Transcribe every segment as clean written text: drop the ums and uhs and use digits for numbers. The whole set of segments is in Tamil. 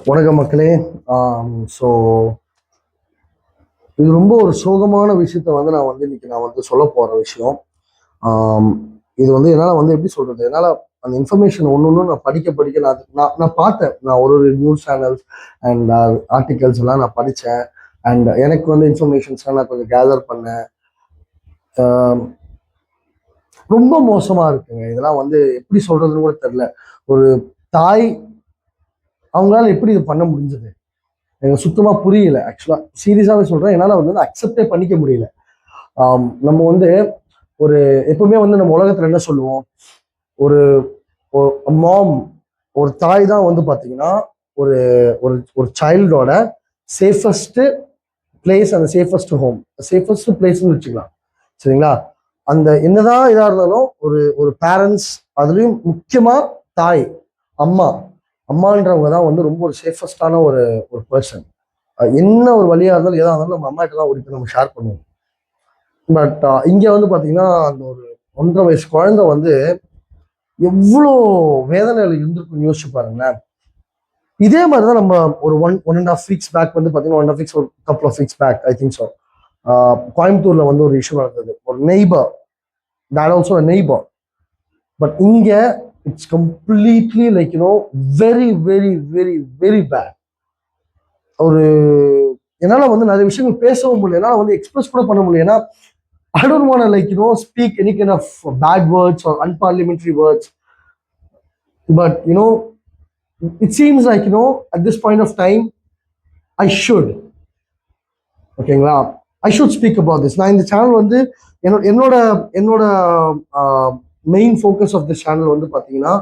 வணக்கம் மக்களே. ஸோ இது ரொம்ப ஒரு சோகமான விஷயத்த வந்து நான் இன்னைக்கு சொல்ல போற விஷயம். ஆம், இது வந்து என்னால் வந்து எப்படி சொல்றது, என்னால் அந்த இன்ஃபர்மேஷன் ஒன்று ஒன்று நான் படிக்க நான் பார்த்தேன். நான் ஒரு நியூஸ் சேனல்ஸ் அண்ட் ஆர்டிகல்ஸ் எல்லாம் நான் படித்தேன். அண்ட் எனக்கு வந்து இன்ஃபர்மேஷன்ஸ்லாம் நான் கொஞ்சம் கேதர் பண்ணேன். ஆம், ரொம்ப மோசமா இருக்குங்க. இதெல்லாம் வந்து எப்படி சொல்றதுன்னு கூட தெரியல. ஒரு தாய் அவங்களால எப்படி இது பண்ண முடிஞ்சது எனக்கு சுத்தமா புரியல. ஆக்சுவலா சீரியஸாவே சொல்றேன், என்னால வந்து அக்செப்டே பண்ணிக்க முடியல. நம்ம வந்து ஒரு எப்பவுமே வந்து நம்ம உலகத்துல என்ன சொல்லுவோம், ஒரு மாம், ஒரு தாய் தான் வந்து பாத்தீங்கன்னா ஒரு ஒரு ஒரு சைல்டோட சேஃபஸ்ட் பிளேஸ், அந்த சேஃபஸ்ட் ஹோம், சேஃபஸ்ட் பிளேஸ்ன்னு வச்சுக்கலாம். சரிங்களா? அந்த என்னதான் இதா இருந்தாலும் ஒரு ஒரு பேரண்ட்ஸ், அதுலயும் முக்கியமா தாய், அம்மா, அம்மான்றவங்க தான் வந்து ரொம்ப ஒரு சேஃபஸ்டான ஒரு ஒரு பர்சன். என்ன ஒரு வழியா இருந்தாலும் எதா இருந்தாலும் நம்ம அம்மா கிட்ட தான் ஓடி நம்ம ஷேர் பண்ணுவோம். பட் இங்க வந்து பாத்தீங்கன்னா அந்த ஒரு 1.5 வயசு குழந்தை வந்து எவ்வளோ வேதனையில இருந்திருக்குன்னு யோசிச்சு பாருங்களேன். இதே மாதிரிதான் நம்ம ஒரு 1.5 வீக்ஸ் பேக் வந்து பாத்தீங்கன்னா 1.5 வீக்ஸ், ஒரு couple of weeks back I think so, கோயம்புத்தூர்ல வந்து ஒரு இஷ்யூ நடந்தது. ஒரு neighbour, that also a neighbor. But இங்க it's completely like very very very very bad. ஒரு என்னால வந்து நிறைய விஷயங்கள் பேசவும் முடியல, என்னால வந்து எக்ஸ்பிரஸ் கூட பண்ண முடியல. ஏன்னா I don't want to speak any kind of bad words or unparliamentary words, but it seems like at this point of time I should, ஓகேங்களா, I should speak about this. நான் இந்த சேனல் வந்து என்னோட என்னோட main focus of this channel வந்து பார்த்தீங்கன்னா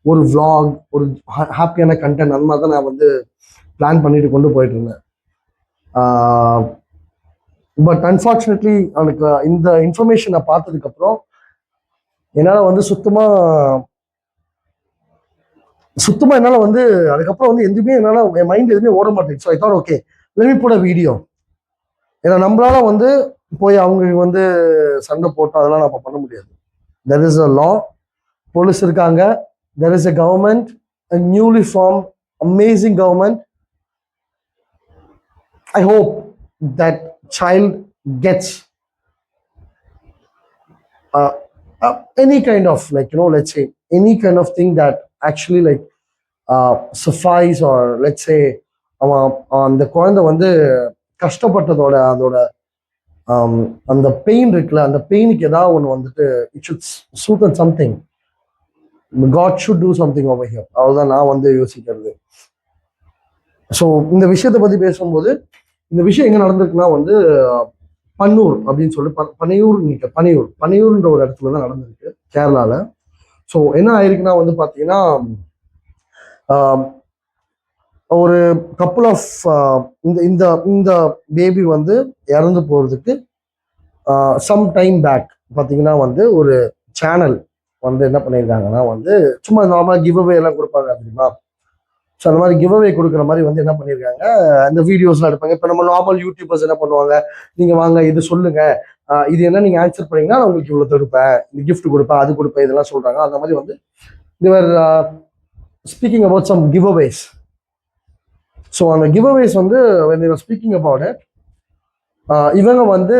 ஒரு vlog, ஒரு ஹாப்பியான கண்டென்ட், அந்த மாதிரி தான் நான் வந்து பிளான் பண்ணிட்டு கொண்டு போயிட்டு இருந்தேன். பட் அன்ஃபார்ச்சுனேட்லி எனக்கு இந்த இன்ஃபர்மேஷனை பார்த்ததுக்கு அப்புறம் என்னால் வந்து சுத்தமா என்னால் வந்து அதுக்கப்புறம் வந்து எதுவுமே என்னால் என் மைண்ட் எதுவுமே ஓட மாட்டேங்குது. So I thought okay, let me put a video. ஏன்னா நம்மளால வந்து போய் அவங்க வந்து சண்டை போட்டோம் அதெல்லாம் நம்ம பண்ண முடியாது. There is a law, police இருக்காங்க, there is a government, a newly formed amazing government. I hope that child gets uh, any kind of let's say any kind of thing that actually suffice, or let's say அவன் அந்த குழந்தை வந்து கஷ்டப்பட்டதோட அதோட அந்த பெயின் இருக்குல்ல, அந்த பெயினுக்கு ஏதாவது ஒன்று வந்துட்டு it should suit and something. God should do something over here. அவ்வளோதான் நான் வந்து யோசிக்கிறது. ஸோ இந்த விஷயத்தை பற்றி பேசும்போது, இந்த விஷயம் எங்கே நடந்திருக்குன்னா வந்து பன்னூர் அப்படின்னு சொல்லி பனையூர்ன்ற ஒரு இடத்துல தான் நடந்திருக்கு, கேரளால. ஸோ என்ன ஆயிருக்குன்னா வந்து பார்த்தீங்கன்னா ஒரு கப்புள் ஆஃப் இந்த இந்த இந்த பேபி வந்து இறந்து போகிறதுக்கு சம் டைம் பேக் பார்த்தீங்கன்னா வந்து ஒரு சேனல் வந்து என்ன பண்ணியிருக்காங்கன்னா வந்து சும்மா நார்மலாக கிவ் அவே எல்லாம் கொடுப்பாங்க தெரியுமா. ஸோ அந்த மாதிரி கிவ் அவே கொடுக்குற மாதிரி வந்து என்ன பண்ணியிருக்காங்க, இந்த வீடியோஸ்லாம் எடுப்பாங்க. இப்போ நம்ம நார்மல் யூடியூபர்ஸ் என்ன பண்ணுவாங்க, நீங்கள் வாங்க இது சொல்லுங்க, இது என்ன நீங்கள் ஆன்சர் பண்ணீங்கன்னா நான் உங்களுக்கு இவ்வளோ தருப்பேன், இந்த கிஃப்ட் கொடுப்பேன், அது கொடுப்பேன், இதெல்லாம் சொல்கிறாங்க. அந்த மாதிரி வந்து they're speaking about some giveaways. So அந்த கிவ் அவேஸ் வந்து when they were speaking about it, இவங்க வந்து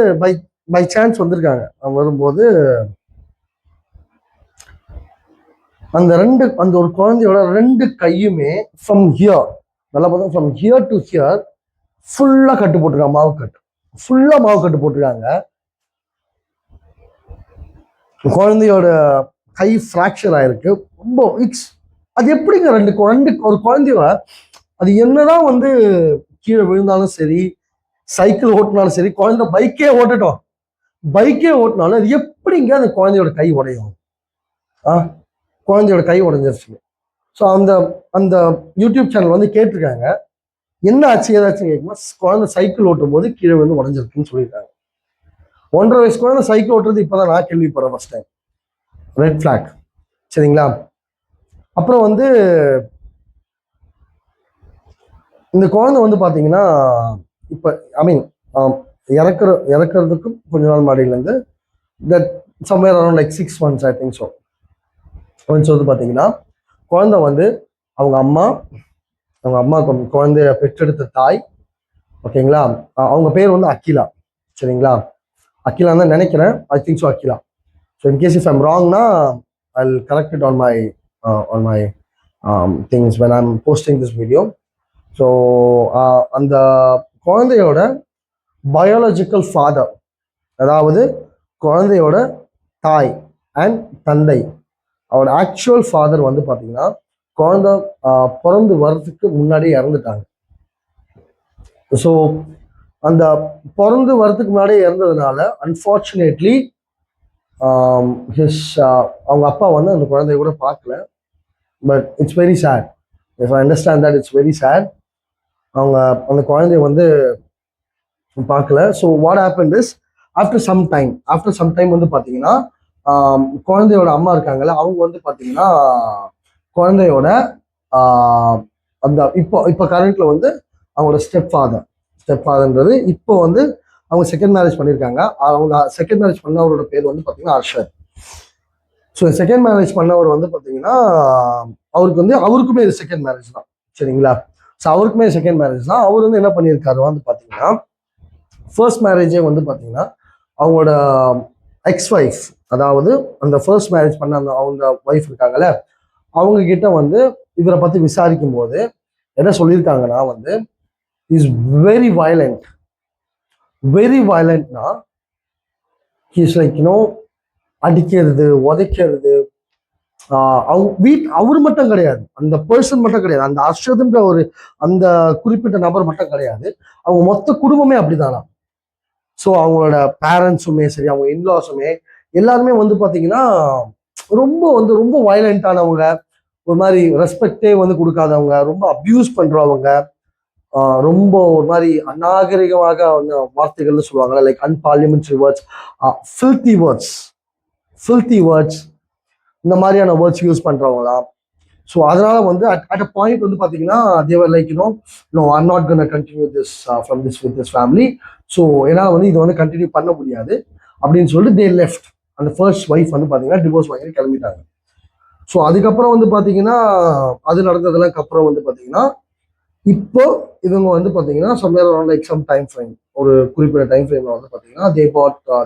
பை சான்ஸ் வந்திருக்காங்க. வரும்போது அந்த ஒரு குழந்தையோட 2 கையுமே ஃப்ரம் ஹியர், நல்லா பார்த்தா ஃப்ரம் ஹியர் டு ஹியர் ஃபுல்லா கட்டு போட்டிருக்காங்க, மாவு கட்டு, ஃபுல்லா மாவு கட்டு போட்டிருக்காங்க. குழந்தையோட கை ஃப்ராக்சர் ஆயிருக்கு. ரொம்ப அது எப்படிங்க ஒரு குழந்தைய, அது என்னதான் வந்து கீழே விழுந்தாலும் சரி, சைக்கிள் ஓட்டினாலும் சரி, குழந்தை பைக்கே ஓட்டினாலும் அது எப்படிங்க அந்த குழந்தையோட கை உடையும்? குழந்தையோட கை உடைஞ்சிருச்சு. ஸோ அந்த அந்த யூடியூப் சேனல் வந்து கேட்டிருக்காங்க, என்ன ஆச்சு ஏதாச்சும் கேட்குமா, குழந்தை சைக்கிள் ஓட்டும் போது கீழே வந்து உடஞ்சிருக்குன்னு சொல்லியிருக்காங்க. 1.5 வயசு குழந்தை சைக்கிள் ஓட்டுறது இப்போதான் நான் கேள்விப்படுறேன் ஃபர்ஸ்ட் டைம். Red flag. சரிங்களா? அப்புறம் வந்து இந்த குழந்தை வந்து பார்த்தீங்கன்னா இப்போ ஐ மீன் இறக்குறதுக்கும் கொஞ்ச நாள் மாடியிலேருந்து that somewhere around like 6 months I think so. வந்து பார்த்தீங்கன்னா குழந்தை வந்து அவங்க அம்மா, அவங்க அம்மா குழந்தைய பெற்றெடுத்த தாய். ஓகேங்களா? அவங்க பேர் வந்து அகிலா. சரிங்களா? அகிலான்னு தான் நினைக்கிறேன். I think so, Akila. So in case if I'm ராங்னா I'll correct it on my things when I'm posting this video. So அந்த குழந்தையோட பயாலஜிக்கல் ஃபாதர், அதாவது குழந்தையோட தாய் அண்ட் தந்தை, அவரோட ஆக்சுவல் ஃபாதர் வந்து பார்த்தீங்கன்னா குழந்தை பிறந்து வர்றதுக்கு முன்னாடி இறந்துட்டாங்க. ஸோ அந்த பிறந்து வர்றதுக்கு முன்னாடியே இறந்ததுனால அன்ஃபார்ச்சுனேட்லி அவங்க அப்பா வந்து அந்த குழந்தைய கூட பார்க்கல. But it's very sad. If I understand that it's very sad. அவங்க அந்த குழந்தைய வந்து பார்க்கல. So what happen is after some time வந்து பார்த்தீங்கன்னா குழந்தையோட அம்மா இருக்காங்கல்ல, அவங்க வந்து பார்த்தீங்கன்னா குழந்தையோட அந்த இப்போ கரண்ட்ல வந்து அவங்களோட ஸ்டெப் ஃபாதர்ன்றது இப்போ வந்து அவங்க செகண்ட் மேரேஜ் பண்ணியிருக்காங்க. அவங்க செகண்ட் மேரேஜ் பண்ணவரோட பேர் வந்து பார்த்தீங்கன்னா அர்ஷத். ஸோ செகண்ட் மேரேஜ் பண்ணவர் வந்து பார்த்தீங்கன்னா அவருக்குமே இது செகண்ட் மேரேஜ் தான். சரிங்களா? ஸோ அவருக்குமே செகண்ட் மேரேஜ் தான். அவர் வந்து என்ன பண்ணியிருக்காரு வந்து பார்த்தீங்கன்னா ஃபர்ஸ்ட் மேரேஜே வந்து பார்த்தீங்கன்னா அவங்களோட எக்ஸ் ஒய்ஃப், அதாவது அந்த ஃபர்ஸ்ட் மேரேஜ் பண்ண அவங்க ஒய்ஃப் இருக்காங்கல்ல, அவங்க கிட்ட வந்து இவரை பற்றி விசாரிக்கும் போது என்ன சொல்லியிருக்காங்கன்னா வந்து இஸ் வெரி வயலண்ட்னா ஹீஸ் லைக் அடிக்கிறது, உதைக்கிறது. அவர் மட்டும் கிடையாது, அந்த பர்சன் மட்டும் கிடையாது, அந்த அர்ஷத்ன்ற ஒரு அந்த குறிப்பிட்ட நபர் மட்டும் கிடையாது, அவங்க மொத்த குடும்பமே அப்படிதானா. ஸோ அவங்களோட பேரண்ட்ஸுமே சரி, அவங்க இன்லாஸுமே எல்லாருமே வந்து பார்த்தீங்கன்னா ரொம்ப வயலண்டானவங்க, ஒரு மாதிரி ரெஸ்பெக்டே வந்து கொடுக்காதவங்க, ரொம்ப அப்யூஸ் பண்றவங்க, ரொம்ப ஒரு மாதிரி அநாகரிகமாக வார்த்தைகள்னு சொல்லுவாங்க, like unparliamentary words, filthy words, இந்த மாதிரியான வேர்ட்ஸ் யூஸ் பண்றவங்களா. ஸோ அதனால வந்து அட் அ பாயிண்ட் வந்து பார்த்தீங்கன்னா they're like no I'm not gonna continue this from with this family. So என்னால் வந்து இதை வந்து கண்டினியூ பண்ண முடியாது அப்படின்னு சொல்லிட்டு தே லெஃப்ட். அந்த ஃபர்ஸ்ட் ஒய்ஃப் வந்து பார்த்தீங்கன்னா டிவோர்ஸ் வாங்கி கிளம்பிட்டாங்க. ஸோ அதுக்கப்புறம் வந்து பார்த்தீங்கன்னா அது நடந்ததுக்கு அப்புறம் வந்து பார்த்தீங்கன்னா இப்போ இவங்க வந்து பார்த்தீங்கன்னா somewhere around like some time frame, ஒரு குறிப்பிட்ட டைம் ஃப்ரேம்ல வந்து பார்த்தீங்கன்னா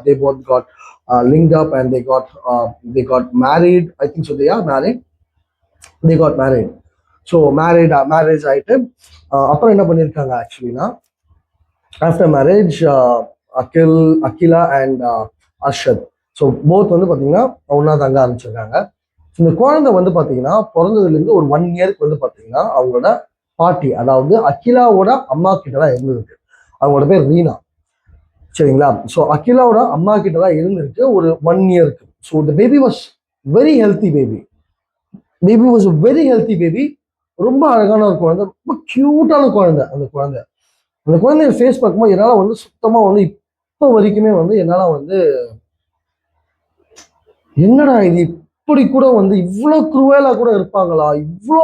they both got linked up and they got married. I think so they are married. They got married. So marriage ஆயிட்டு அப்புறம் என்ன பண்ணியிருக்காங்க ஆக்சுவலினா after marriage Akila and Arshad, so both வந்து பார்த்தீங்கன்னா ஒன்றா தங்க ஆரம்பிச்சிருக்காங்க. இந்த குழந்தை வந்து பார்த்தீங்கன்னா பிறந்ததுலேருந்து ஒரு 1 இயருக்கு வந்து பார்த்தீங்கன்னா அவங்களோட பாட்டி, அதாவது அகிலாவோட அம்மா கிட்ட தான் இருந்திருக்கு. அவங்களோட பேர் ரீனா. சரிங்களா? ஸோ அகிலாவோட அம்மா கிட்ட தான் இருந்திருக்கு ஒரு 1 இயருக்கு. So the baby was very healthy baby. ரொம்ப அழகான ஒரு குழந்தை, ரொம்ப கியூட்டான குழந்தை. அந்த குழந்தைய ஃபேஸ் பார்க்கும்போது என்னால் வந்து சுத்தமாக வந்து இப்போ வரைக்குமே வந்து என்னால் வந்து என்னடா இது, இப்படி கூட வந்து இவ்வளோ குரூவலாக கூட இருப்பாங்களா, இவ்வளோ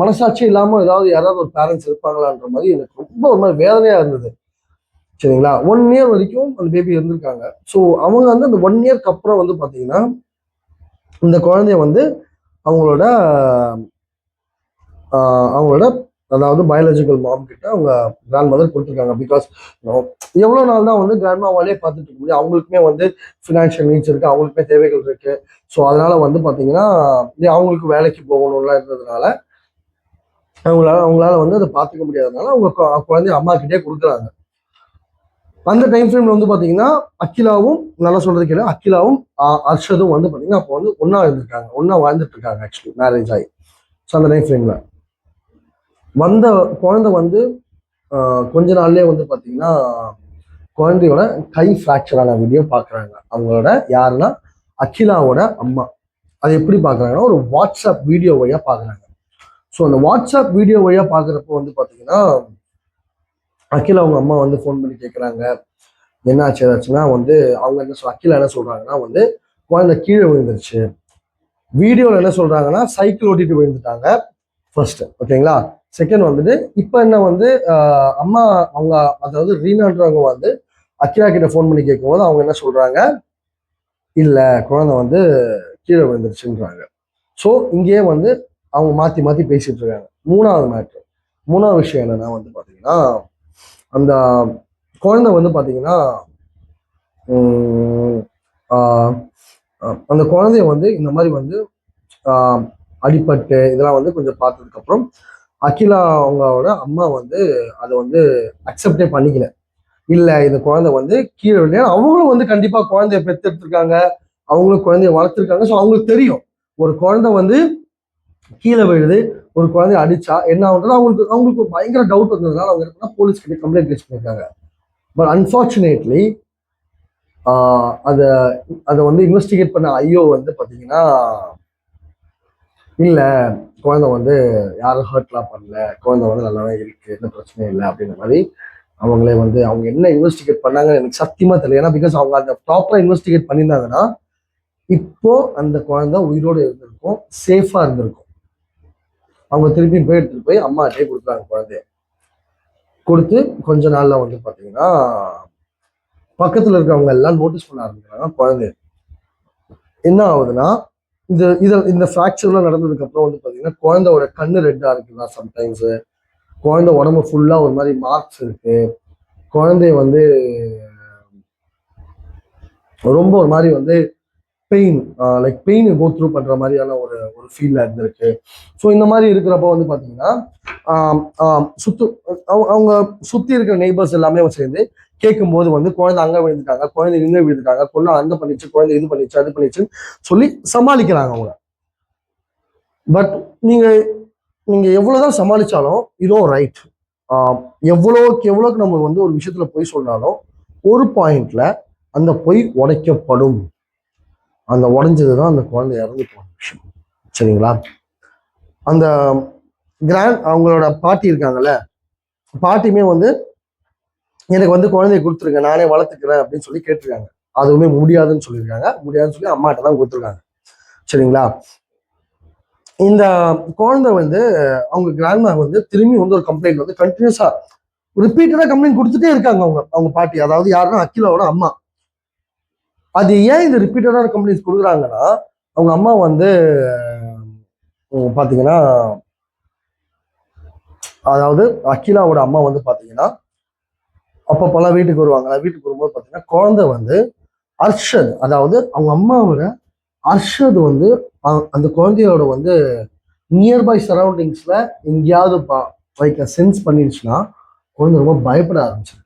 மனசாட்சி இல்லாமல் யாராவது ஒரு பேரண்ட்ஸ் இருப்பாங்களான்ற மாதிரி எனக்கு ரொம்ப ஒரு மாதிரி வேதனையாக இருந்தது. சரிங்களா? 1 இயர் வரைக்கும் அந்த பேபி இருந்திருக்காங்க. ஸோ அவங்க வந்து அந்த 1 இயர்க்கு அப்புறம் வந்து பார்த்தீங்கன்னா இந்த குழந்தைய வந்து அவங்களோட அதாவது பயாலஜிக்கல் மாம் கிட்ட அவங்க கிராண்ட் மதர் கொடுத்துருக்காங்க. பிகாஸ் எவ்வளோ நாள் தான் வந்து கிராண்ட் மாவாலே பார்த்துட்டு இருக்க முடியும், அவங்களுக்குமே வந்து ஃபினான்ஷியல் நீட்ஸ் இருக்கு, அவங்களுக்குமே தேவைகள் இருக்கு. ஸோ அதனால வந்து பார்த்தீங்கன்னா அவங்களுக்கு வேலைக்கு போகணும்லாம் இருந்ததுனால அவங்களால வந்து அதை பார்த்துக்க முடியாததுனால அவங்க குழந்தைய அம்மா கிட்டே கொடுக்குறாங்க. அந்த டைம் ஃப்ரேம்ல வந்து பார்த்தீங்கன்னா அகிலாவும், நல்லா சொல்றது கேளு, அகிலாவும் அர்ஷதும் வந்து பார்த்தீங்கன்னா அப்போ வந்து ஒன்றா இருந்திருக்காங்க, ஒன்றா வாழ்ந்துட்டு இருக்காங்க ஆக்சுவலி மேரேஜ் ஆகி. ஸோ அந்த டைம் ஃப்ரேம்ல வந்த குழந்தை வந்து கொஞ்ச நாள்லயே வந்து பார்த்தீங்கன்னா குழந்தையோட கை ஃப்ராக்சர் ஆன வீடியோ பார்க்குறாங்க. அவங்களோட யாருன்னா அகிலாவோட அம்மா. அது எப்படி பார்க்குறாங்கன்னா ஒரு வாட்ஸ்அப் வீடியோ வழியாக பார்க்குறாங்க. ஸோ அந்த வாட்ஸ்அப் வீடியோ வழியாக பார்க்குறப்போ வந்து பார்த்தீங்கன்னா அகிலா அவங்க அம்மா வந்து ஃபோன் பண்ணி கேட்குறாங்க என்ன ஆச்சுன்னா வந்து அவங்க அகிலா என்ன சொல்றாங்கன்னா வந்து குழந்தை கீழே விழுந்துருச்சு. வீடியோவில் என்ன சொல்றாங்கன்னா சைக்கிள் ஓட்டிட்டு விழுந்துட்டாங்க ஃபர்ஸ்ட். ஓகேங்களா? செகண்ட் வந்துட்டு இப்போ என்ன வந்து அம்மா அவங்க, அதாவது ரீனான்றவங்க வந்து அகிலா கிட்ட ஃபோன் பண்ணி கேட்கும்போது அவங்க என்ன சொல்றாங்க, இல்லை குழந்தை வந்து கீழே விழுந்துருச்சுன்றாங்க. ஸோ இங்கேயே வந்து அவங்க மாற்றி பேசிட்டு இருக்காங்க. 3வது மேட்ரு, மூணாவது விஷயம் என்னன்னா வந்து பாத்தீங்கன்னா, அந்த குழந்தை வந்து பாத்தீங்கன்னா அந்த குழந்தைய வந்து இந்த மாதிரி வந்து அடிபட்டு இதெல்லாம் வந்து கொஞ்சம் பார்த்ததுக்கு அப்புறம் அகிலா அவங்களோட அம்மா வந்து அதை வந்து அக்செப்டே பண்ணிக்கல. இல்ல இந்த குழந்தை வந்து கீழே விட அவங்களும் வந்து கண்டிப்பா குழந்தைய பெற்றெடுத்திருக்காங்க, அவங்களும் குழந்தைய வளர்த்துருக்காங்க. ஸோ அவங்களுக்கு தெரியும் ஒரு குழந்தை வந்து கீழே விழுது, ஒரு குழந்தைய அடிச்சா என்ன ஆகுறது. அவங்களுக்கு அவங்களுக்கு பயங்கர டவுட் வந்ததுனால அவங்க போலீஸ் கிட்ட கம்ப்ளைண்ட் ரைஸ் பண்ணியிருக்காங்க. பட் அன்பார்ச்சுனேட்லி அதை அதை வந்து இன்வெஸ்டிகேட் பண்ண ஐயோ வந்து பார்த்தீங்கன்னா, இல்லை குழந்தை வந்து யாரும் ஹர்ட்லாம் பண்ணல, குழந்தை வந்து நல்லாவே இருக்கு, எந்த பிரச்சனையும் இல்லை அப்படின்ற மாதிரி அவங்களே வந்து அவங்க என்ன இன்வெஸ்டிகேட் பண்ணாங்கன்னு எனக்கு சத்தியமா தெரியல. ஏன்னா பிகாஸ் அவங்க அந்த ப்ராப்பரா இன்வெஸ்டிகேட் பண்ணியிருந்தாங்கன்னா இப்போ அந்த குழந்தை உயிரோடு இருந்திருக்கும், சேஃபா இருந்திருக்கும். அவங்க திருப்பி போய் எடுத்துட்டு போய் அம்மாட்டே கொடுக்குறாங்க. குழந்தைய கொடுத்து கொஞ்ச நாள்ல வந்து பாத்தீங்கன்னா பக்கத்துல இருக்கிறவங்க எல்லாம் நோட்டீஸ் பண்ண ஆரம்பிக்கிறாங்க. குழந்தை என்ன ஆகுதுன்னா, இந்த ஃப்ராக்சர்லாம் நடந்ததுக்கு அப்புறம் வந்து பாத்தீங்கன்னா குழந்தையோட கண்ணு ரெட்டா இருக்குதா, சம்டைம்ஸ் குழந்தை உடம்பு ஃபுல்லா ஒரு மாதிரி மார்க்ஸ் இருக்கு, குழந்தைய வந்து ரொம்ப ஒரு மாதிரி வந்து pain like pain go through பண்ற மாதிரியான ஒரு ஒரு ஃபீல்ல இருந்திருக்கு. ஸோ இந்த மாதிரி இருக்கிறப்ப வந்து பாத்தீங்கன்னா அவங்க சுத்தி இருக்கிற நெய்பர்ஸ் எல்லாமே சேர்ந்து கேட்கும்போது வந்து குழந்தை அங்க விழுந்துட்டாங்க, குழந்தை இங்க விழுந்துட்டாங்க, பொண்ணு அந்த பண்ணிச்சு, குழந்தை இது பண்ணிச்சு அது பண்ணிச்சுன்னு சொல்லி சமாளிக்கிறாங்க அவங்க. பட் நீங்க நீங்க எவ்வளவுதான் சமாளிச்சாலும் இதுவும் ரைட். எவ்வளவுக்கு நம்ம வந்து ஒரு விஷயத்துல பொய் சொன்னாலும் ஒரு பாயிண்ட்ல அந்த பொய் உடைக்கப்படும். அந்த உடைஞ்சதுதான் அந்த குழந்தை இறந்து போன விஷயம். சரிங்களா? அந்த அவங்களோட பாட்டி இருக்காங்கல்ல, பாட்டியுமே வந்து எனக்கு வந்து குழந்தைய கொடுத்துருங்க, நானே வளர்த்துக்கிறேன் அப்படின்னு சொல்லி கேட்டிருக்காங்க. அதுவுமே முடியாதுன்னு சொல்லியிருக்காங்க. முடியாதுன்னு சொல்லி அம்மாட்ட தான் கொடுத்துருக்காங்க. சரிங்களா? இந்த குழந்தை வந்து அவங்க கிராண்ட்மா வந்து திரும்பி வந்து ஒரு கம்ப்ளைண்ட் வந்து கண்டினியூஸா ரிப்பீட்டடா கம்ப்ளைண்ட் கொடுத்துட்டே இருக்காங்க. அவங்க பாட்டி, அதாவது யாருன்னா அகிலாவோட அம்மா. அது ஏன் இந்த ரிப்பீட்டடான கம்ப்ளைண்ட்ஸ் கொடுக்குறாங்கன்னா, அவங்க அம்மா வந்து பாத்தீங்கன்னா, அதாவது அகிலாவோட அம்மா வந்து பாத்தீங்கன்னா அப்பப்பெல்லாம் வீட்டுக்கு வருவாங்க. வீட்டுக்கு வரும்போது பாத்தீங்கன்னா குழந்தை வந்து அர்ஷத், அதாவது அவங்க அம்மாவோட அர்ஷத் வந்து அந்த குழந்தையோட வந்து நியர்பை சரௌண்டிங்ஸ்ல எங்கேயாவது லைக் சென்ஸ் பண்ணிடுச்சுன்னா குழந்தை ரொம்ப பயப்பட ஆரம்பிச்சிருக்கு.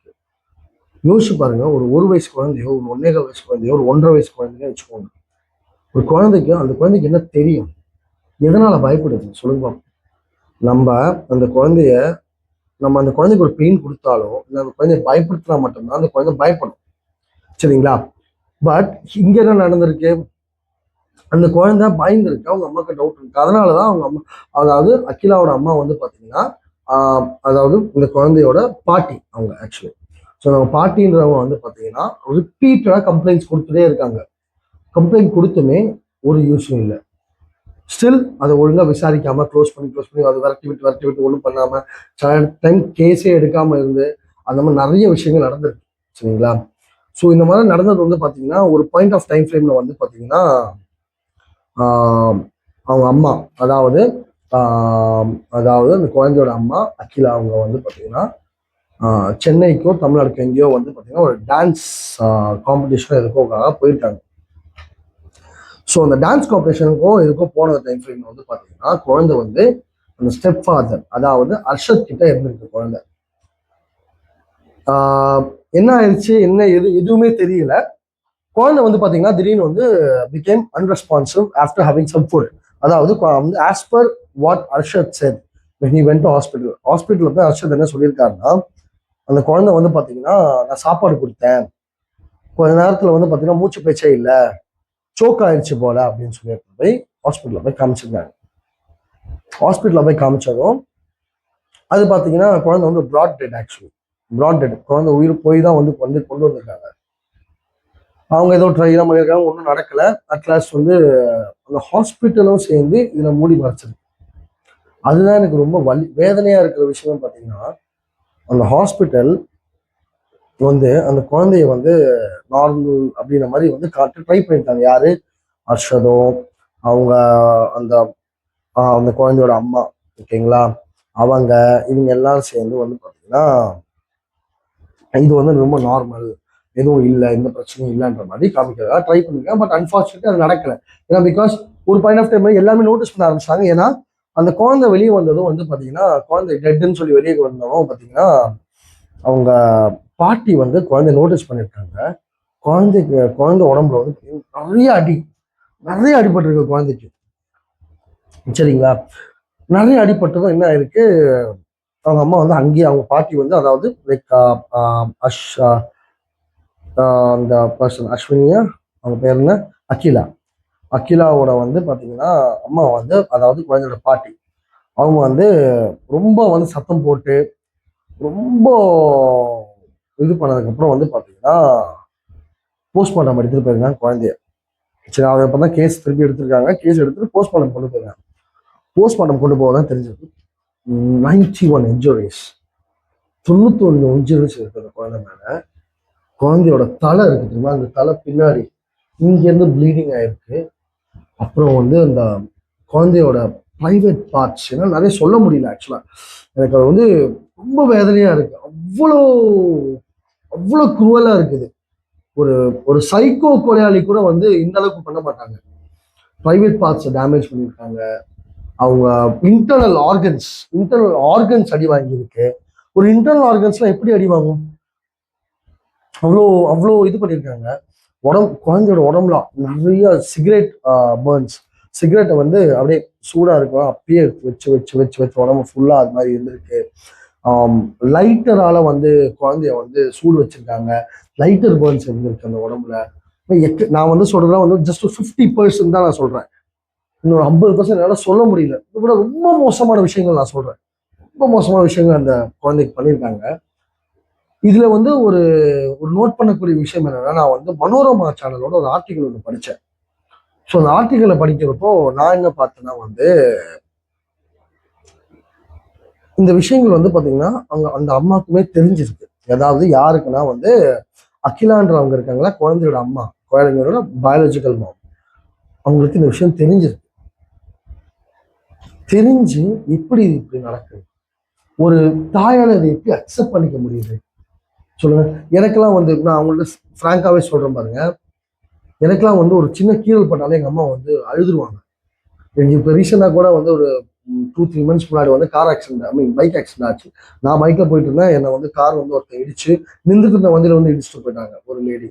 யோசிச்சு பாருங்க, ஒரு வயசு குழந்தையோ, ஒரு 1.25 வயசு குழந்தையோ, ஒரு 1.5 வயசு குழந்தையோ வச்சுக்கோங்க. ஒரு குழந்தைக்கு அந்த குழந்தைக்கு என்ன தெரியும்? எதனால பயப்படுது சொல்லுங்க. நம்ம அந்த குழந்தைய நம்ம அந்த குழந்தைக்கு ஒரு பெயின் கொடுத்தாலும் இல்லை அந்த குழந்தைய பயப்படுத்தினா மட்டும்தான் அந்த குழந்தை பயப்படும். சரிங்களா? பட் இங்க என்ன நடந்திருக்கு? அந்த குழந்தை பயந்துருக்கு, அவங்க அம்மாவுக்கு டவுட் இருக்கு. அதனாலதான் அவங்க அம்மா, அதாவது அகிலாவோட அம்மா வந்து பாத்தீங்கன்னா அதாவது இந்த குழந்தையோட பாட்டி அவங்க ஆக்சுவலி. ஸோ நம்ம பாட்டின்றவங்க வந்து பாத்தீங்கன்னா ரிப்பீட்டடா கம்ப்ளைண்ட்ஸ் கொடுத்துட்டே இருக்காங்க. கம்ப்ளைண்ட் கொடுத்துமே ஒரு யூஸும் இல்லை. ஸ்டில் அதை ஒழுங்கா விசாரிக்காம க்ளோஸ் பண்ணி அதை விரட்டி விட்டு ஒன்றும் பண்ணாம டைம் கேஸே எடுக்காம இருந்து அந்த மாதிரி நிறைய விஷயங்கள் நடந்திருக்கு. சரிங்களா? ஸோ இந்த மாதிரி நடந்தது வந்து பாத்தீங்கன்னா ஒரு பாயிண்ட் ஆஃப் டைம் ஃப்ரேம்ல வந்து பாத்தீங்கன்னா அவங்க அம்மா, அதாவது அந்த குழந்தையோட அம்மா அகிலா அவங்க வந்து பாத்தீங்கன்னா சென்னைக்கோ தமிழ்நாடுக்கு எங்கேயோ வந்து பாத்தீங்கன்னா ஒரு டான்ஸ் காம்படிஷன் எதுக்கோக்காக போயிருக்காங்க. ஸோ அந்த டான்ஸ் காம்படிஷனுக்கும் எதுக்கும் போன டைம் ஃப்ரேம் வந்து பாத்தீங்கன்னா குழந்தை வந்து அந்த ஸ்டெப் ஃபாதர், அதாவது அர்ஷத் கிட்ட இருந்திருக்கு குழந்தை. என்ன ஆயிடுச்சு, என்ன எதுவுமே தெரியல. குழந்தை வந்து பாத்தீங்கன்னா திடீர்னு வந்து became unresponsive after having some food. அதாவது வந்து as per what Arshad said when he went to ஹாஸ்பிட்டல்ல போய் அர்ஷத் என்ன சொல்லியிருக்காருன்னா, அந்த குழந்தை வந்து பாத்தீங்கன்னா நான் சாப்பாடு கொடுத்தேன், கொஞ்ச நேரத்துல வந்து பாத்தீங்கன்னா மூச்சு பேச்சே இல்லை, சோக் ஆயிடுச்சு போல அப்படின்னு சொல்லிட்டு போய் ஹாஸ்பிட்டல்ல போய் காமிச்சிருக்காங்க. ஹாஸ்பிட்டல்ல போய் காமிச்சதும் அது பாத்தீங்கன்னா குழந்தை வந்து brought dead. Actually brought dead, குழந்தை உயிர் போய் தான் வந்து கொண்டு வந்திருக்காங்க. அவங்க ஏதோ ட்ரை தான் பண்ணியிருக்காங்க, ஒன்றும் நடக்கல. அட்லாஸ்ட் வந்து அந்த ஹாஸ்பிட்டலும் சேர்ந்து இதுல மூடி மறைச்சிருக்கு. அதுதான் எனக்கு ரொம்ப வேதனையா இருக்கிற விஷயம். பார்த்தீங்கன்னா அந்த ஹாஸ்பிட்டல் வந்து அந்த குழந்தைய வந்து நார்மல் அப்படின்ற மாதிரி வந்து காட்டு ட்ரை பண்ணியிருக்காங்க. யாரு? அர்ஷதோ, அவங்க அந்த அந்த குழந்தையோட அம்மா. ஓகேங்களா? அவங்க இவங்க எல்லாரும் சேர்ந்து வந்து பார்த்தீங்கன்னா இது வந்து ரொம்ப நார்மல், எதுவும் இல்லை, எந்த பிரச்சனையும் இல்லைன்ற மாதிரி காமிக்கிறதா ட்ரை பண்ணிருக்கேன். பட் அன்பார்ச்சுனேட்லி அது நடக்கல. ஏன்னா பிகாஸ் ஒரு பாயிண்ட் ஆஃப் டைம் எல்லாமே நோட்டீஸ் பண்ண ஆரம்பிச்சாங்க. ஏன்னா அந்த குழந்தை வெளியே வந்ததும் வந்து பார்த்தீங்கன்னா குழந்தை டெட்டுன்னு சொல்லி வெளியே வந்தவங்க பார்த்தீங்கன்னா அவங்க பாட்டி வந்து குழந்தைய நோட்டீஸ் பண்ணியிருக்காங்க. குழந்தை உடம்புல வந்து நிறைய அடி, நிறைய அடிபட்டிருக்கு குழந்தைக்கு. சரிங்களா? நிறைய அடிபட்டதும் என்ன ஆயிருக்கு, அவங்க அம்மா வந்து அங்கேயே அவங்க பாட்டி வந்து அதாவது லைக் அஷ் அந்த பர்சன் அஸ்வினியா, அவங்க பேர் என்ன, அகிலா. அகிலாவோட வந்து பார்த்தீங்கன்னா அம்மா வந்து அதாவது குழந்தையோட பாட்டி அவங்க வந்து ரொம்ப வந்து சத்தம் போட்டு ரொம்ப இது பண்ணதுக்கப்புறம் வந்து பார்த்தீங்கன்னா போஸ்ட்மார்ட்டம் எடுத்துட்டு போயிருந்தாங்க குழந்தைய. சரி, அவங்க இப்போ தான் கேஸ் திருப்பி எடுத்திருக்காங்க. கேஸ் எடுத்துட்டு போஸ்ட்மார்ட்டம் கொண்டு போயிருக்காங்க. போஸ்ட்மார்ட்டம் கொண்டு போகதான் தெரிஞ்சது 91 இன்ஜுரிஸ், 91 இன்ஜுரிஸ் இருக்கு அந்த குழந்தை மேல. குழந்தையோட தலை இருக்கு தெரியுமா, அந்த தலை பின்னாடி இங்கேருந்து ப்ளீடிங் ஆயிருக்கு. அப்புறம் வந்து அந்த குழந்தையோட ப்ரைவேட் பார்ட்ஸ், ஏன்னா நிறைய சொல்ல முடியல ஆக்சுவலா. எனக்கு அது வந்து ரொம்ப வேதனையா இருக்கு. அவ்வளோ அவ்வளோ குரூவலா இருக்குது. ஒரு ஒரு சைக்கோ கொலையாளி கூட வந்து இந்த அளவுக்கு பண்ண மாட்டாங்க. ப்ரைவேட் பார்ட்ஸை டேமேஜ் பண்ணியிருக்காங்க. அவங்க இன்டர்னல் ஆர்கன்ஸ் அடி வாங்கியிருக்கு. ஒரு இன்டர்னல் ஆர்கன்ஸ்லாம் எப்படி அடி வாங்கும்? அவ்வளோ அவ்வளோ இது பண்ணியிருக்காங்க. குழந்தையோட உடம்புல நிறைய சிகரெட் பர்ன்ஸ், சிகரெட்டை வந்து அப்படியே சூடாக இருக்கும் அப்பயே வச்சு வச்சு வச்சு வச்சு உடம்பு ஃபுல்லாக அது மாதிரி இருந்திருக்கு. லைட்டரால வந்து குழந்தைய வந்து சூடு வச்சிருக்காங்க. லைட்டர் பர்ன்ஸ் இருந்திருக்கு அந்த உடம்புல. நான் வந்து சொல்றதுலாம் வந்து ஜஸ்ட் 50% தான் நான் சொல்றேன். இன்னொரு 50% என்னால் சொல்ல முடியல. இது கூட ரொம்ப மோசமான விஷயங்கள் நான் சொல்றேன். ரொம்ப மோசமான விஷயங்கள் அந்த குழந்தைக்கு பண்ணியிருக்காங்க. இதுல வந்து ஒரு ஒரு நோட் பண்ணக்கூடிய விஷயம் என்னன்னா, நான் வந்து மனோரமா சேனலோட ஒரு ஆர்டிகல் ஒன்று படித்தேன். ஸோ அந்த ஆர்டிகலை படிக்கிறப்போ நான் என்ன பார்த்தேன்னா வந்து இந்த விஷயங்கள் வந்து பார்த்தீங்கன்னா அவங்க அந்த அம்மாவுக்குமே தெரிஞ்சிருக்கு. அதாவது யாருக்குன்னா வந்து அகிலான்றவங்க இருக்காங்களா, குழந்தையோட அம்மா, குழந்தைங்களோட பயாலஜிக்கல் மாம், அவங்களுக்கு இந்த விஷயம் தெரிஞ்சிருக்கு. தெரிஞ்சு இப்படி நடக்குது. ஒரு தாயால இதை எப்படி அக்செப்ட் பண்ணிக்க முடியுது சொல்லுங்க? எனக்கெல்லாம் வந்து நான் அவங்கள்ட்ட ஃப்ராங்காவே சொல்றேன் பாருங்க, எனக்கெல்லாம் வந்து ஒரு சின்ன கீரல் பட்டாலே எங்க அம்மா வந்து அழுதுருவாங்க. எனக்கு இப்போ ரீசெண்டாக கூட வந்து ஒரு 2-3 months முன்னாடி வந்து கார் ஆக்சிடென்ட், பைக் ஆக்சிடென்ட் ஆச்சு. நான் பைக்கில் போயிட்டு இருந்தேன், என்னை வந்து கார் வந்து ஒருத்தர் இடிச்சு நின்றுட்டு இருந்த வண்டியில வந்து இடிச்சுட்டு போயிட்டாங்க ஒரு லேடி.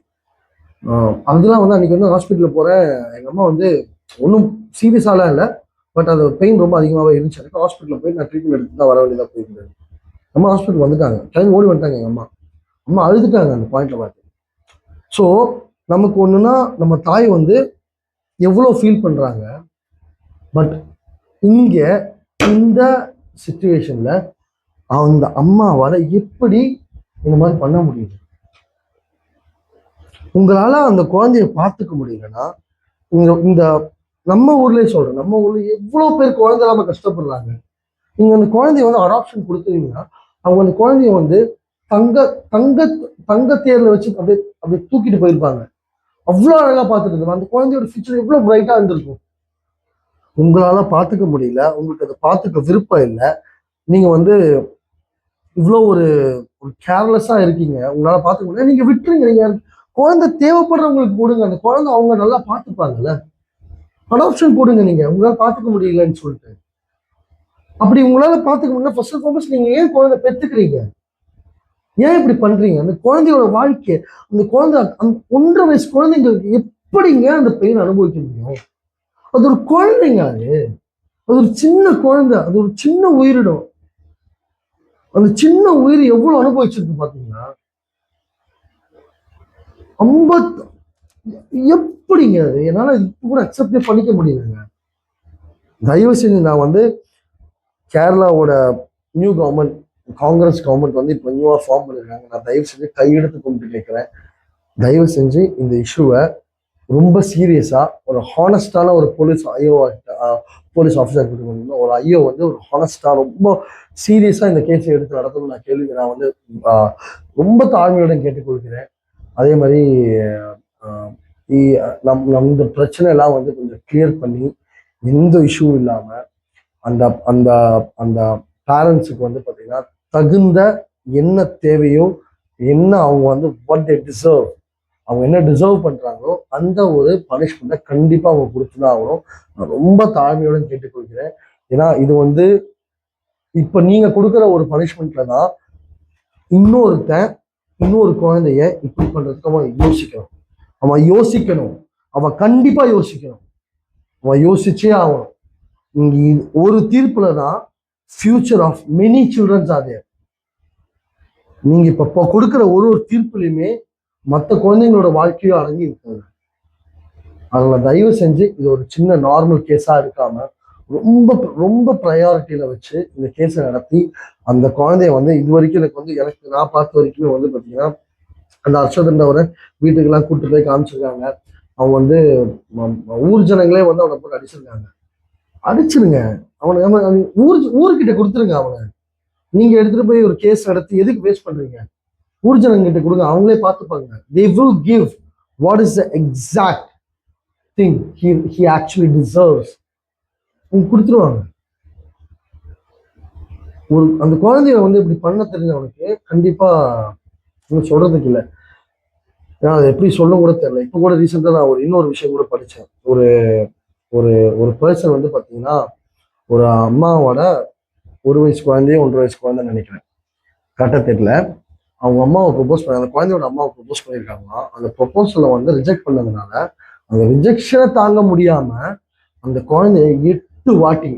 அதெல்லாம் வந்து அன்னைக்கு வந்து ஹாஸ்பிட்டலில் போகிறேன். எங்கள் அம்மா வந்து ஒன்றும் சீரியஸாலாம் இல்லை, பட் அது பெயின் ரொம்ப அதிகமாகவே இருந்துச்சு. எனக்கு ஹாஸ்பிட்டலில் போய் நான் ட்ரீட்மெண்ட் எடுத்து தான் வர வேண்டியதாக போயிருந்தது. அம்மா ஹாஸ்பிட்டல் வந்துட்டாங்க, டைம் ஓடி வந்துட்டாங்க. எங்கள் அம்மா அம்மா அழுதுட்டாங்க அந்த பாயிண்ட்ல பார்த்து. ஸோ நமக்கு ஒன்றுனா நம்ம தாய் வந்து எவ்வளோ ஃபீல் பண்ணுறாங்க. பட் இங்கே இந்த சிச்சுவேஷன்ல அந்த அம்மாவால எப்படி இந்த மாதிரி பண்ண முடியுது? உங்களால அந்த குழந்தைய பார்த்துக்க முடியலன்னா இந்த நம்ம ஊர்லயே சொல்றேன், நம்ம ஊர்ல எவ்வளவு பேர் குழந்தை இல்லாம கஷ்டப்படுறாங்க. நீங்க அந்த குழந்தைய வந்து அடாப்ஷன் கொடுத்தீங்கன்னா அவங்க அந்த குழந்தைய வந்து தங்க தங்க தங்க தேர்ல வச்சு அப்படியே அப்படியே தூக்கிட்டு போயிருப்பாங்க. அவ்வளவு அழகா பார்த்துட்டு இருந்தாங்க. அந்த குழந்தையோட ஃபியூச்சர் எவ்வளவு பிரைட்டா இருந்திருக்கும். உங்களால பார்த்துக்க முடியல, உங்களுக்கு அதை பார்த்துக்க விருப்பம் இல்லை, நீங்க வந்து இவ்வளோ ஒரு ஒரு கேர்லெஸ்ஸா இருக்கீங்க, உங்களால பார்த்துக்க முடியல, நீங்க விட்டுருங்க. நீங்க குழந்தை தேவைப்படுறவங்களுக்கு கொடுங்க, அந்த குழந்தை அவங்க நல்லா பார்த்துப்பாங்கல்ல. அடாப்ஷன் போடுங்க. நீங்க உங்களால பார்த்துக்க முடியலன்னு சொல்லிட்டு, அப்படி உங்களால பார்த்துக்க முடியல, ஃபர்ஸ்ட் அண்ட் ஃபார்மஸ்ட் நீங்க ஏன் குழந்தை பெத்துக்கிறீங்க? ஏன் இப்படி பண்றீங்க? அந்த குழந்தையோட வாழ்க்கை, அந்த குழந்தை அந்த 1.5 வயசு குழந்தைங்களுக்கு எப்படிங்க அந்த பெயின் அனுபவிக்க முடியும்? அது ஒரு குழந்தைங்க, அது ஒரு சின்ன குழந்தை, அது ஒரு சின்ன உயிரிடம். அந்த சின்ன உயிர் எவ்வளவு அனுபவிச்சிருக்கு பாத்தீங்கன்னா, 50 எப்படிங்க அது? என்னால இப்ப கூட அக்செப்டே பண்ணிக்க முடியலங்க. தயவு செஞ்சு நான் வந்து கேரளாவோட நியூ கவர்மெண்ட், காங்கிரஸ் கவர்மெண்ட் வந்து இப்போ நியூவா ஃபார்ம் பண்ணிருக்காங்க. நான் தயவு செஞ்சு கையெடுத்து கும்பிட்டு கேட்கிறேன், தயவு செஞ்சு இந்த இஷ்யூவை ரொம்ப சீரியஸா ஒரு ஹானஸ்டான ஒரு போலீஸ் ஆஃபீஸர் கிட்ட ஒரு ஐயோ வந்து ஒரு ஹானஸ்டா ரொம்ப சீரியஸா இந்த கேஸை எடுத்து நடத்தணும் நான் வந்து ரொம்ப தாழ்மையுடன் கேட்டுக்கொள்கிறேன். அதே மாதிரி இந்த பிரச்சனை எல்லாம் வந்து கொஞ்சம் கிளியர் பண்ணி எந்த இஷ்யூ இல்லாம அந்த அந்த அந்த பேரண்ட்ஸுக்கு வந்து பார்த்தீங்கன்னா தகுந்த என்ன தேவையோ, என்ன அவங்க வந்து வாட் தே டிசர்வ், அவங்க என்ன டிசர்வ் பண்றாங்களோ அந்த ஒரு பனிஷ்மெண்ட்டை கண்டிப்பா அவங்க கொடுத்துதான் ஆகணும். நான் ரொம்ப தாழ்மையோட கேட்டுக்கொள்கிறேன். ஏன்னா இது வந்து இப்ப நீங்க கொடுக்குற ஒரு பனிஷ்மெண்ட்ல தான் இன்னொருத்தன் இன்னொரு குழந்தைய இப்படி பண்றதுக்கு அவன் யோசிக்கணும், அவன் கண்டிப்பா யோசிக்கணும், அவன் யோசிச்சே ஆகணும். இங்க ஒரு தீர்ப்புல தான் future of many childrens are there. நீங்க இப்ப கொடுக்குற ஒரு ஒரு தீர்ப்புலையுமே மற்ற குழந்தைங்களோட வாழ்க்கையும் அடங்கி இருக்காங்க. அதனால தயவு செஞ்சு இது ஒரு சின்ன நார்மல் கேஸா இருக்காம ரொம்ப ரொம்ப ப்ரையாரிட்டியில வச்சு இந்த கேஸை நடத்தி அந்த குழந்தைய வந்து இது வரைக்கும் எனக்கு நான் பார்த்த வரைக்குமே வந்து பார்த்தீங்கன்னா அந்த ஹர்ஷதண்டவரை வீட்டுக்கெல்லாம் கூப்பிட்டு போய் காமிச்சிருக்காங்க. அவங்க வந்து ஊர் ஜனங்களே வந்து அவனை போட்டு அடிச்சிருக்காங்க. அடிச்சிருங்க அவனை, ஊர்கிட்ட கொடுத்துருங்க அவனை. நீங்க எடுத்துட்டு போய் ஒரு கேஸ் நடத்தி எதுக்கு வேஸ்ட் பண்றீங்க? ஊர் ஜனங்கிட்ட கொடுங்க, அவங்களே பார்த்துப்பாங்க. They will give what is the exact thing he actually deserves. கொடுத்துருவாங்க. ஒரு அந்த குழந்தைய வந்து இப்படி பண்ண தெரிஞ்சவனுக்கு கண்டிப்பா சொல்றதுக்கு இல்லை. ஏன்னா அதை எப்படி சொல்ல கூட தெரியல. இப்போ கூட ரீசெண்டாக நான் இன்னொரு விஷயம் கூட படித்தேன். ஒரு ஒரு ஒரு பர்சன் வந்து பார்த்தீங்கன்னா ஒரு அம்மாவோட 1 வயசு குழந்தைய 1.5 வயசு குழந்தைன்னு நினைக்கிறேன், கரெக்டாக தெரியல. அவங்க அம்மாவை ப்ரொபோஸ் பண்ண அந்த குழந்தையோட அம்மாவை ப்ரொபோஸ் பண்ணியிருக்காங்களா. அந்த ப்ரொபோசலை வந்து ரிஜெக்ட் பண்ணதுனால அந்த ரிஜெக்ஷனை தாங்க முடியாம அந்த குழந்தைய 8 வாட்டி,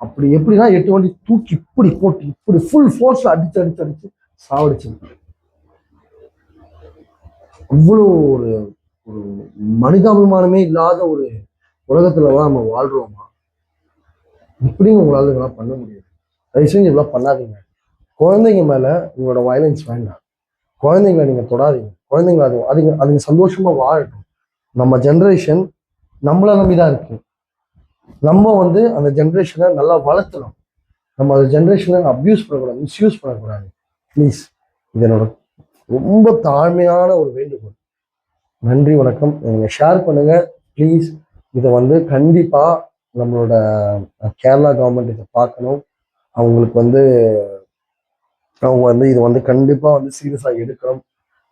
அப்படி எப்படின்னா 8 வாட்டி தூக்கி இப்படி போட்டு இப்படி ஃபுல் ஃபோர்ஸ் அடிச்சு அடிச்சு அடிச்சு சாவடிச்சிருக்காங்க. அவ்வளோ ஒரு ஒரு மனிதாபிமானமே இல்லாத ஒரு உலகத்துலதான் நம்ம வாழ்றோமா? இப்படியும் உங்களால இதெல்லாம் பண்ண முடியாது. தயவு செஞ்சு இதெல்லாம் பண்ணாதீங்க. குழந்தைங்க மேல உங்களோட வயலன்ஸ் வேண்டாம். குழந்தைங்களை நீங்க தொடாதீங்க. குழந்தைங்க அதுங்க சந்தோஷமா வாழட்டும். நம்ம ஜென்ரேஷன் நம்மளை நம்பிதான் இருக்கு. நம்ம வந்து அந்த ஜென்ரேஷனை நல்லா வளர்த்தணும். நம்ம அந்த ஜென்ரேஷனை அப்யூஸ் பண்ணக்கூடாது, மிஸ்யூஸ் பண்ணக்கூடாது. ப்ளீஸ், இது என்னோட ரொம்ப தாழ்மையான ஒரு வேண்டுகோள். நன்றி, வணக்கம். நீங்கள் ஷேர் பண்ணுங்க ப்ளீஸ். இதை வந்து கண்டிப்பா நம்மளோட கேரளா கவர்மெண்ட் இதை பார்க்கணும். அவங்களுக்கு வந்து அவங்க வந்து இது வந்து கண்டிப்பா வந்து சீரியஸாக எடுக்கணும்.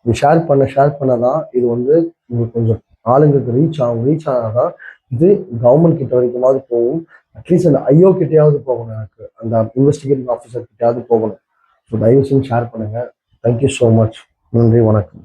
இது ஷேர் பண்ணதான் இது வந்து உங்களுக்கு கொஞ்சம் ஆளுங்களுக்கு ரீச் ஆனாதான் இது கவர்மெண்ட் கிட்ட வரைக்குமாவது போகும். அட்லீஸ்ட் அந்த ஐயோ கிட்டையாவது போகணும், எனக்கு அந்த இன்வெஸ்டிகேட்டிங் ஆஃபீஸர் கிட்டையாவது போகணும். ஸோ தயவு செஞ்சு ஷேர் பண்ணுங்க. Thank you so much. நன்றி, வணக்கம்.